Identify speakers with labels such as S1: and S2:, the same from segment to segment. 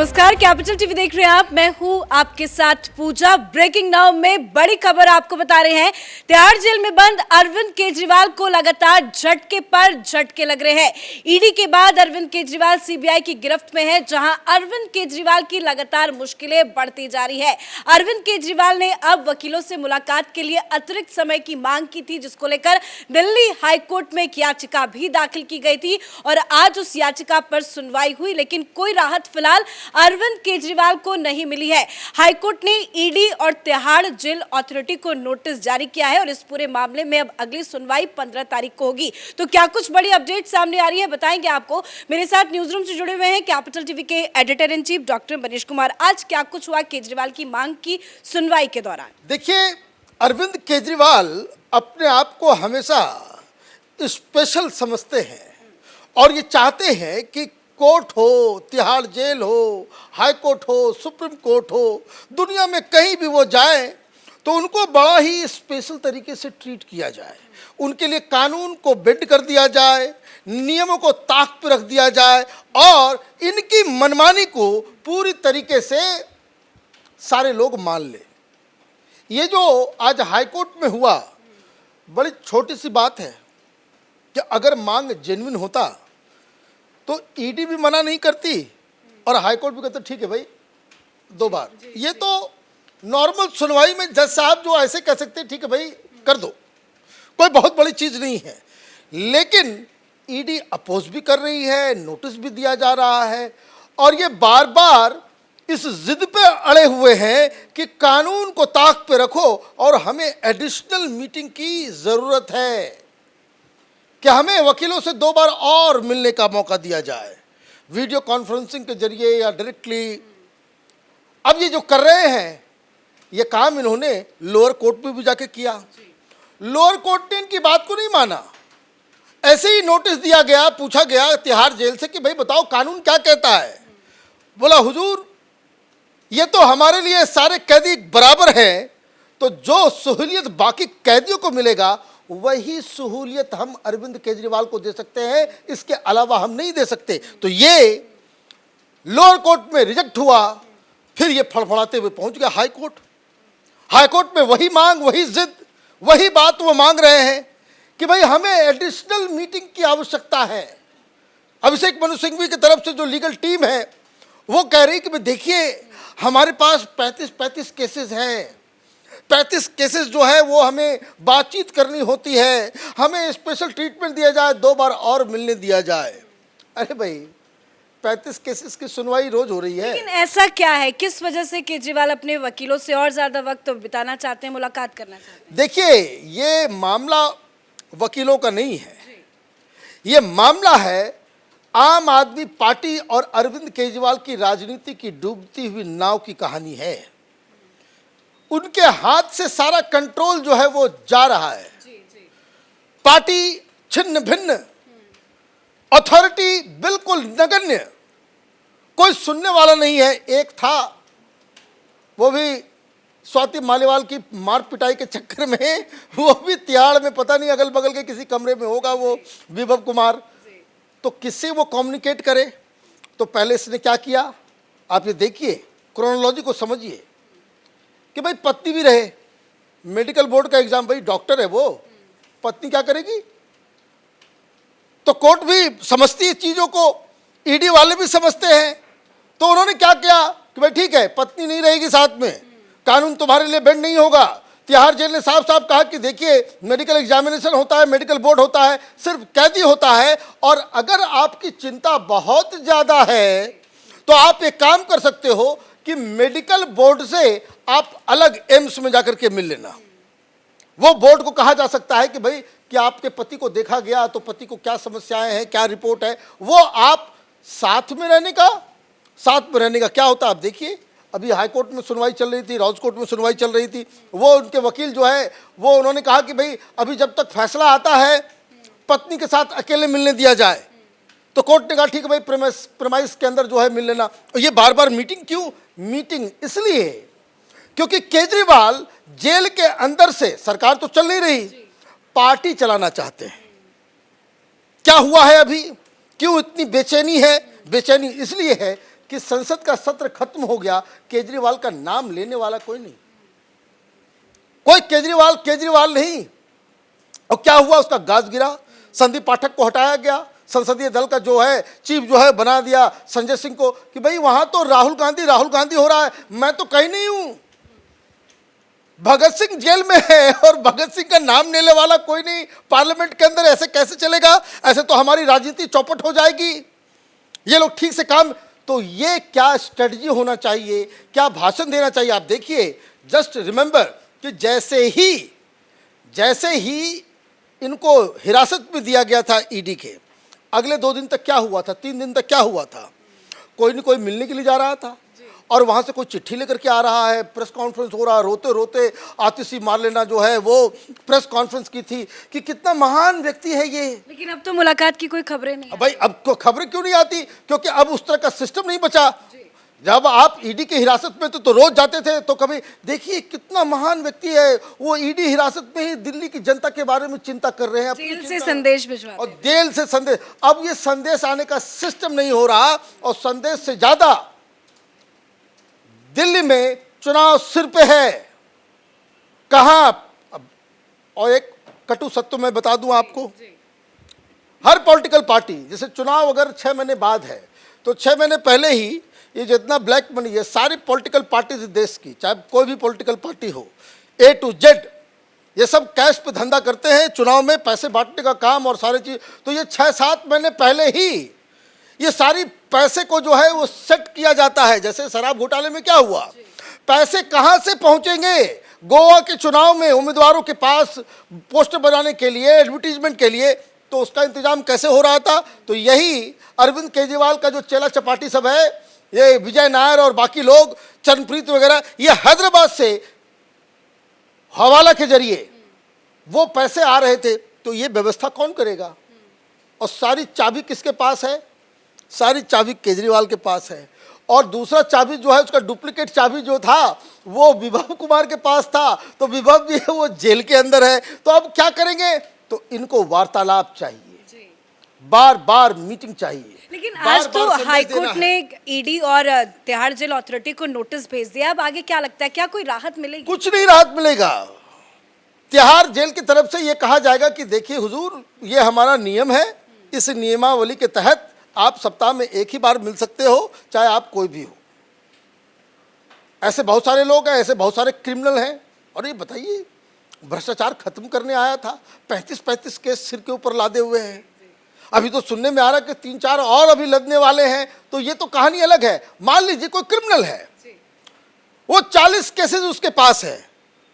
S1: नमस्कार, capital TV देख रहे हैं आप। मैं हूं आपके साथ पूजा। ब्रेकिंग नाउ में बड़ी खबर आपको बता रहे हैं। तिहाड़ जेल में बंद अरविंद केजरीवाल को लगातार झटके पर झटके लग रहे हैं। ईडी के बाद अरविंद केजरीवाल सीबीआई की गिरफ्त में है, जहां अरविंद केजरीवाल की लगातार मुश्किलें बढ़ती जा रही है। अरविंद केजरीवाल ने अब वकीलों से मुलाकात के लिए अतिरिक्त समय की मांग की थी, जिसको लेकर दिल्ली हाईकोर्ट में एक याचिका भी दाखिल की गई थी और आज उस याचिका पर सुनवाई हुई, लेकिन कोई राहत फिलहाल अरविंद केजरीवाल को नहीं मिली है। हाईकोर्ट ने ईडी और तिहाड़ जेल अथॉरिटी को नोटिस जारी किया है और इस पूरे मामले में अब अगली सुनवाई 15 तारीख को होगी। तो क्या कुछ बड़ी अपडेट सामने आ रही है, बताएंगे आपको। मेरे साथ न्यूज रूम से जुड़े हुए हैं कैपिटल टीवी के editor in chief doctor Manish Kumar. आज क्या कुछ हुआ केजरीवाल की मांग की सुनवाई के दौरान?
S2: देखिए, अरविंद केजरीवाल अपने आप को हमेशा स्पेशल समझते हैं और ये चाहते हैं कि कोर्ट हो, तिहाड़ जेल हो, हाई कोर्ट हो, सुप्रीम कोर्ट हो, दुनिया में कहीं भी वो जाए तो उनको बड़ा ही स्पेशल तरीके से ट्रीट किया जाए। उनके लिए कानून को बेंड कर दिया जाए, नियमों को ताक पर रख दिया जाए और इनकी मनमानी को पूरी तरीके से सारे लोग मान लें। ये जो आज हाई कोर्ट में हुआ, बड़ी छोटी सी बात है कि अगर मांग जेन्युइन होता तो ईडी भी मना नहीं करती और हाई कोर्ट भी कहते ठीक है भाई 2 बार। ये तो नॉर्मल सुनवाई में जज साहब जो ऐसे कह सकते हैं ठीक है भाई कर दो, कोई बहुत बड़ी चीज नहीं है। लेकिन ईडी अपोज भी कर रही है, नोटिस भी दिया जा रहा है और ये बार बार इस जिद पे अड़े हुए हैं कि कानून को ताक पे रखो और हमें एडिशनल मीटिंग की जरूरत है कि हमें वकीलों से 2 बार और मिलने का मौका दिया जाए, वीडियो कॉन्फ्रेंसिंग के जरिए या डायरेक्टली। अब ये जो कर रहे हैं ये काम इन्होंने लोअर कोर्ट में भी जाके किया। लोअर कोर्ट ने इनकी बात को नहीं माना। ऐसे ही नोटिस दिया गया, पूछा गया तिहाड़ जेल से कि भाई बताओ कानून क्या कहता है। बोला हुजूर ये तो हमारे लिए सारे कैदी बराबर हैं, तो जो सहूलियत बाकी कैदियों को मिलेगा वही सहूलियत हम अरविंद केजरीवाल को दे सकते हैं, इसके अलावा हम नहीं दे सकते। तो ये लोअर कोर्ट में रिजेक्ट हुआ, फिर ये फड़फड़ाते हुए पहुंच गया हाई कोर्ट। हाई कोर्ट में वही मांग, वही जिद, वही बात वो मांग रहे हैं कि भाई हमें एडिशनल मीटिंग की आवश्यकता है। अभिषेक मनु सिंघवी की तरफ से जो लीगल टीम है वो कह रही कि भाई देखिए हमारे पास 35 केसेस हैं, 35 केसेस जो है वो हमें बातचीत करनी होती है, हमें स्पेशल ट्रीटमेंट दिया जाए, 2 बार और मिलने दिया जाए। अरे भाई 35 केसेस की सुनवाई रोज हो रही है।
S1: लेकिन ऐसा क्या है, किस वजह से केजरीवाल अपने वकीलों से और ज्यादा वक्त बिताना चाहते हैं, मुलाकात करना चाहते हैं?
S2: देखिए ये मामला वकीलों का नहीं है, ये मामला है आम आदमी पार्टी और अरविंद केजरीवाल की राजनीति की डूबती हुई नाव की कहानी है। उनके हाथ से सारा कंट्रोल जो है वो जा रहा है। पार्टी छिन्न भिन्न, अथॉरिटी बिल्कुल नगण्य, कोई सुनने वाला नहीं है। एक था वो भी स्वाति मालीवाल की मार पिटाई के चक्कर में, वो भी तिहाड़ में पता नहीं अगल बगल के किसी कमरे में होगा वो विभव कुमार। तो किससे वो कम्युनिकेट करे? तो पहले इसने क्या किया आप ये देखिए, क्रोनोलॉजी को समझिए कि भाई पत्नी भी रहे, मेडिकल बोर्ड का एग्जाम, भाई डॉक्टर है वो, पत्नी क्या करेगी? तो कोर्ट भी समझती है चीज़ों को, ईडी वाले भी समझते हैं। तो उन्होंने क्या किया कि भाई ठीक है पत्नी नहीं रहेगी साथ में, कानून तुम्हारे लिए बेंड नहीं होगा। तिहाड़ जेल ने साफ साफ कहा कि देखिए मेडिकल एग्जामिनेशन होता है, मेडिकल बोर्ड होता है, सिर्फ कैदी होता है, और अगर आपकी चिंता बहुत ज़्यादा है तो आप एक काम कर सकते हो कि मेडिकल बोर्ड से आप अलग एम्स में जाकर के मिल लेना। वो बोर्ड को कहा जा सकता है कि भाई कि आपके पति को देखा गया तो पति को क्या समस्याएं हैं, क्या रिपोर्ट है, वो आप साथ में रहने का क्या होता है आप देखिए। अभी हाई कोर्ट में सुनवाई चल रही थी, राउस कोर्ट में सुनवाई चल रही थी, वो उनके वकील जो है वो उन्होंने कहा कि भाई अभी जब तक फैसला आता है पत्नी के साथ अकेले मिलने दिया जाए। तो कोर्ट ने कहा ठीक है भाई प्रेमाइस के अंदर जो है मिल लेना। ये बार बार मीटिंग क्यों? मीटिंग इसलिए क्योंकि केजरीवाल जेल के अंदर से, सरकार तो चल नहीं रही, पार्टी चलाना चाहते हैं। क्या हुआ है अभी, क्यों इतनी बेचैनी है? बेचैनी इसलिए है कि संसद का सत्र खत्म हो गया, केजरीवाल का नाम लेने वाला कोई नहीं, कोई केजरीवाल नहीं। और क्या हुआ, उसका गाज गिरा, संदीप पाठक को हटाया गया, संसदीय दल का जो है चीफ जो है बना दिया संजय सिंह को कि भाई वहां तो राहुल गांधी हो रहा है, मैं तो कहीं नहीं हूं। भगत सिंह जेल में है और भगत सिंह का नाम लेने वाला कोई नहीं पार्लियामेंट के अंदर, ऐसे कैसे चलेगा? ऐसे तो हमारी राजनीति चौपट हो जाएगी। ये लोग ठीक से काम, तो ये क्या स्ट्रेटजी होना चाहिए, क्या भाषण देना चाहिए? आप देखिए, जस्ट रिमेंबर कि जैसे ही इनको हिरासत में दिया गया था ईडी के, अगले 2 दिन तक क्या हुआ था, 3 दिन तक क्या हुआ था, कोई न कोई मिलने के लिए जा रहा था और वहां से कोई चिट्ठी लेकर के आ रहा है, प्रेस कॉन्फ्रेंस हो रहा, रोते रोते आतिशी मारलेना जो है वो प्रेस कॉन्फ्रेंस की थी कि कितना महान व्यक्ति है ये।
S1: लेकिन अब तो मुलाकात की कोई खबरें नहीं।
S2: भाई अब तो खबरें क्यों नहीं आती? क्योंकि अब उस तरह का सिस्टम नहीं बचा। जब आप ईडी की हिरासत में तो रोज जाते थे, तो कभी देखिए कितना महान व्यक्ति है वो, ईडी हिरासत में ही दिल्ली की जनता के बारे में चिंता कर रहे हैं,
S1: जेल से संदेश भिजवा
S2: और जेल से संदेश। अब ये संदेश आने का सिस्टम नहीं हो रहा, और संदेश से ज्यादा दिल्ली में चुनाव सिर पे है। कहां? और एक कटु सत्य मैं बता दूं आपको, हर पॉलिटिकल पार्टी, जैसे चुनाव अगर 6 महीने बाद है तो 6 महीने पहले ही ये जितना ब्लैक मनी है, सारी पॉलिटिकल पार्टीज देश की, चाहे कोई भी पॉलिटिकल पार्टी हो, A to Z, ये सब कैश पे धंधा करते हैं, चुनाव में पैसे बांटने का काम और सारी चीज। तो ये 6-7 महीने पहले ही ये सारी पैसे को जो है वो सेट किया जाता है। जैसे शराब घोटाले में क्या हुआ, पैसे कहां से पहुंचेंगे गोवा के चुनाव में उम्मीदवारों के पास पोस्टर बनाने के लिए, एडवर्टीजमेंट के लिए, तो उसका इंतजाम कैसे हो रहा था? तो यही अरविंद केजरीवाल का जो चेला चपाटी सब है, ये विजय नायर और बाकी लोग, चरणप्रीत वगैरह, ये हैदराबाद से हवाला के जरिए वो पैसे आ रहे थे। तो ये व्यवस्था कौन करेगा? और सारी चाबी किसके पास है? सारी चाबी केजरीवाल के पास है। और दूसरा चाबी जो है, उसका डुप्लीकेट चाबी जो था वो विभव कुमार के पास था, तो विभव भी है वो जेल के अंदर है। तो अब क्या करेंगे? तो इनको वार्तालाप चाहिए, बार बार मीटिंग चाहिए।
S1: लेकिन आज तो हाईकोर्ट ने ईडी और तिहाड़ जेल अथॉरिटी को नोटिस भेज दिया, अब आगे क्या लगता है, क्या कोई राहत मिलेगी?
S2: कुछ नहीं राहत मिलेगा। तिहाड़ जेल की तरफ से ये कहा जाएगा कि देखिए हुजूर, ये हमारा नियम है, इस नियमावली के तहत आप सप्ताह में 1 ही बार मिल सकते हो, चाहे आप कोई भी हो। ऐसे बहुत सारे लोग हैं, ऐसे बहुत सारे क्रिमिनल हैं। और ये बताइए, भ्रष्टाचार खत्म करने आया था, 35-35 केस सिर के ऊपर लादे हुए हैं। अभी तो सुनने में आ रहा है कि 3-4 और अभी लदने वाले हैं। तो ये तो कहानी अलग है। मान लीजिए कोई क्रिमिनल है, वो 40 केसेस उसके पास है,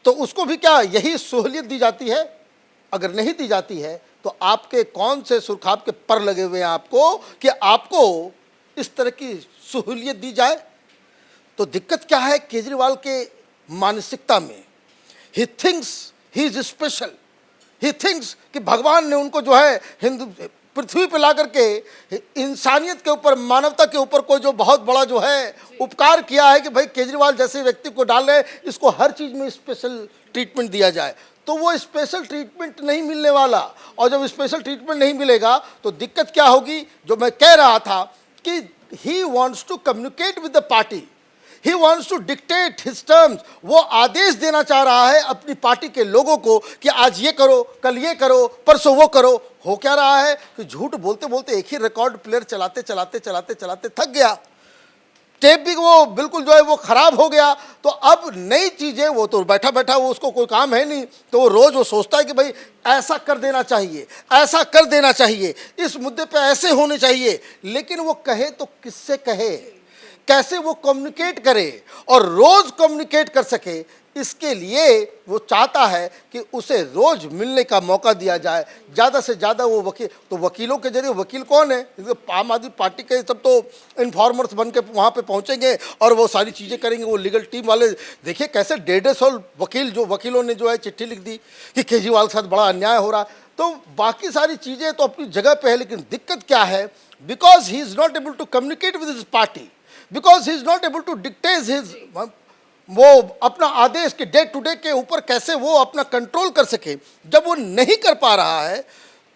S2: तो उसको भी क्या यही सहूलियत दी जाती है? अगर नहीं दी जाती है तो आपके कौन से सुरखाब के पर लगे हुए हैं आपको कि आपको इस तरह की सहूलियत दी जाए? तो दिक्कत क्या है केजरीवाल के मानसिकता में? He thinks he is special, he thinks कि भगवान ने उनको जो है हिंदू पृथ्वी पर ला करके इंसानियत के ऊपर, मानवता के ऊपर कोई जो बहुत बड़ा जो है उपकार किया है कि भाई केजरीवाल जैसे व्यक्ति को डाल रहे, इसको हर चीज़ में स्पेशल ट्रीटमेंट दिया जाए। तो वो स्पेशल ट्रीटमेंट नहीं मिलने वाला, और जब स्पेशल ट्रीटमेंट नहीं मिलेगा तो दिक्कत क्या होगी? जो मैं कह रहा था कि he wants to communicate with the party, he wants to dictate his terms. वो आदेश देना चाह रहा है अपनी पार्टी के लोगों को कि आज ये करो, कल ये करो, परसों वो करो। हो क्या रहा है कि झूठ बोलते बोलते एक ही रिकॉर्ड प्लेयर चलाते चलाते चलाते चलाते थक गया, टेप भी वो बिल्कुल जो है वो खराब हो गया। तो अब नई चीजें, वो तो बैठा बैठा वो उसको कोई काम है नहीं, तो वो रोज वो सोचता है कि भाई ऐसा कर देना चाहिए, ऐसा कर देना चाहिए, इस मुद्दे पे ऐसे होने चाहिए। लेकिन वो कहे तो किससे कहे, कैसे वो कम्युनिकेट करे और रोज कम्युनिकेट कर सके? इसके लिए वो चाहता है कि उसे रोज मिलने का मौका दिया जाए, ज़्यादा से ज़्यादा वो वकील। तो वकीलों के जरिए, वकील कौन है? आम आदमी पार्टी के सब तो इन्फॉर्मर्स बन के वहाँ पे पहुँचेंगे और वो सारी चीज़ें करेंगे। वो लीगल टीम वाले देखिए कैसे 150 वकील, जो वकीलों ने जो है चिट्ठी लिख दी कि केजरीवाल के साथ बड़ा अन्याय हो रहा। तो बाकी सारी चीज़ें तो अपनी जगह पे है, लेकिन दिक्कत क्या है? Because he is not able to communicate with his party, because he is not able to dictate his, वो अपना आदेश के डे टू डे के ऊपर कैसे वो अपना कंट्रोल कर सके। जब वो नहीं कर पा रहा है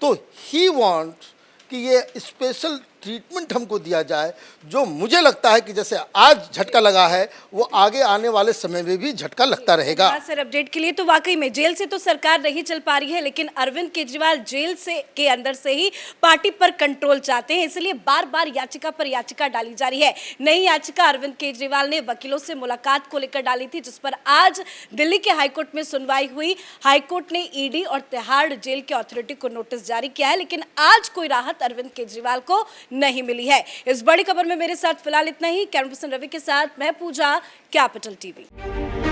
S2: तो ही वांट्स कि ये स्पेशल ट्रीटमेंट हमको दिया जाए, जो मुझे लगता है कि जैसे आज झटका लगा है वो आगे आने वाले समय में भी झटका लगता रहेगा।
S1: हाँ सर, अपडेट के लिए तो वाकई में जेल से तो सरकार नहीं चल पा रही है, लेकिन अरविंद केजरीवाल जेल से के अंदर से ही पार्टी पर कंट्रोल चाहते हैं, इसलिए बार बार याचिका पर याचिका डाली जा रही है। नई याचिका अरविंद केजरीवाल ने वकीलों से मुलाकात को लेकर डाली थी, जिस पर आज दिल्ली के हाईकोर्ट में सुनवाई हुई। हाईकोर्ट ने ईडी और तिहाड़ जेल के अथॉरिटी को नोटिस जारी किया है, लेकिन आज कोई राहत अरविंद केजरीवाल को नहीं मिली है। इस बड़ी खबर में मेरे साथ फिलहाल इतना ही। कैमरा पर्सन रवि के साथ मैं पूजा, कैपिटल टीवी।